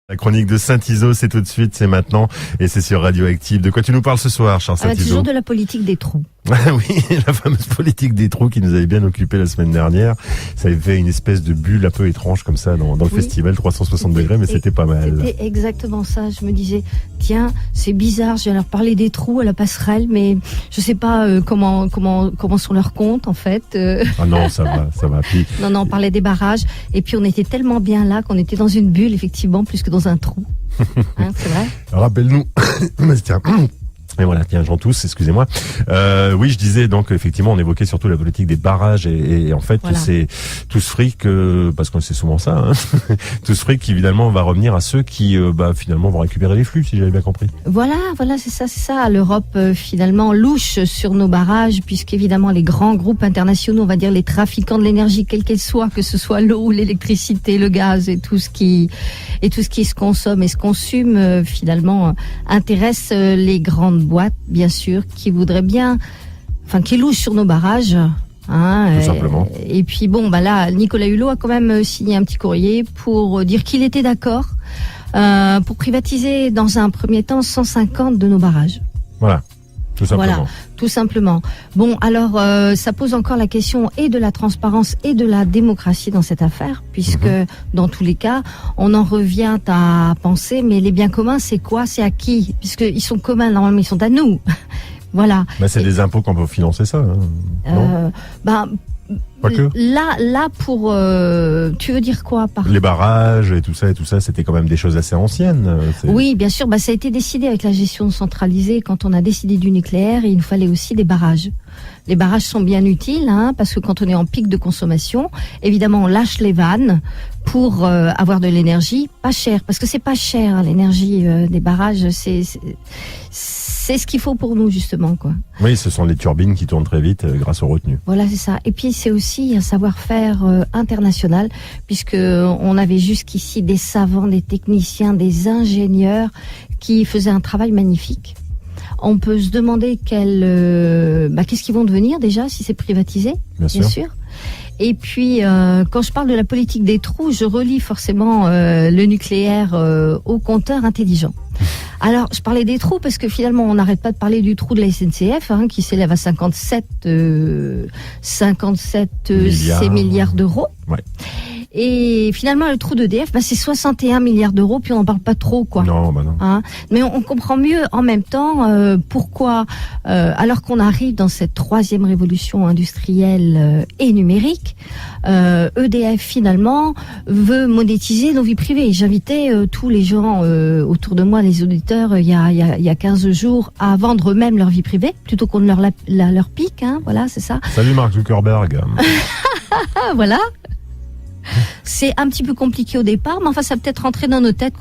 La chronique de Saint-Iso, c'est tout de suite, c'est maintenant, et c'est sur Radioactive. De quoi tu nous parles ce soir, Charles Saint-Iso? Toujours de la politique des trous. Oui, la fameuse politique des trous qui nous avait bien occupé la semaine dernière. Ça avait fait une espèce de bulle un peu étrange comme ça dans le festival 360 degrés, mais c'était pas mal. C'était exactement ça. Je me disais, tiens, c'est bizarre, je viens leur parler des trous à la passerelle, mais je sais pas comment sont leurs comptes en fait. Ah non, ça va. Puis... Non, on parlait des barrages, et puis on était tellement bien là qu'on était dans une bulle effectivement, plus que dans un trou. Hein, c'est vrai. Rappelle-nous, tiens. Et voilà, tiens, j'en tousse, excusez-moi. Oui, je disais donc effectivement, on évoquait surtout la politique des barrages et en fait, voilà. C'est tout ce fric, parce que c'est souvent ça, hein, tout ce fric qui évidemment va revenir à ceux qui finalement vont récupérer les flux, si j'avais bien compris. Voilà, c'est ça. L'Europe finalement louche sur nos barrages, puisqu'évidemment les grands groupes internationaux, on va dire les trafiquants de l'énergie, quelle qu'elle soit, que ce soit l'eau, l'électricité, le gaz et tout ce qui se consomme et se consume, finalement intéresse les grandes boîtes, bien sûr, qui voudraient bien, qui louchent sur nos barrages. Hein, tout simplement. Et puis là, Nicolas Hulot a quand même signé un petit courrier pour dire qu'il était d'accord pour privatiser dans un premier temps 150 de nos barrages. Voilà. Tout simplement. Voilà, tout simplement. Bon, alors, ça pose encore la question et de la transparence et de la démocratie dans cette affaire, puisque dans tous les cas, on en revient à penser, mais les biens communs, c'est quoi? C'est à qui? Puisqu'ils sont communs, normalement, ils sont à nous. Voilà. C'est des impôts qu'on peut financer ça. Hein, pas que. Là pour tu veux dire quoi par les barrages et tout ça, c'était quand même des choses assez anciennes. Oui, bien sûr, ça a été décidé avec la gestion centralisée quand on a décidé du nucléaire, et il nous fallait aussi des barrages. Les barrages sont bien utiles, parce que quand on est en pic de consommation, évidemment, on lâche les vannes pour avoir de l'énergie pas chère, parce que c'est pas cher l'énergie des barrages, c'est ce qu'il faut pour nous justement, quoi. Oui, ce sont les turbines qui tournent très vite grâce aux retenues. Voilà, c'est ça. Et puis c'est aussi un savoir-faire international, puisque on avait jusqu'ici des savants, des techniciens, des ingénieurs qui faisaient un travail magnifique. On peut se demander qu'est-ce qu'ils vont devenir déjà si c'est privatisé, bien sûr. Et puis, quand je parle de la politique des trous, je relie forcément le nucléaire au compteur intelligent. Alors, je parlais des trous parce que finalement, on n'arrête pas de parler du trou de la SNCF, qui s'élève à 57 milliards d'euros. Ouais. Et finalement, le trou d'EDF, c'est 61 milliards d'euros, puis on n'en parle pas trop, quoi. Non. Mais on comprend mieux en même temps pourquoi, alors qu'on arrive dans cette troisième révolution industrielle et numérique, EDF finalement veut monétiser nos vies privées. J'invitais tous les gens autour de moi, les auditeurs, il y a 15 jours, à vendre eux-mêmes leur vie privée, plutôt qu'on ne leur pique, voilà, c'est ça. Salut Mark Zuckerberg. Voilà. C'est un petit peu compliqué au départ, mais ça peut-être rentré dans nos têtes.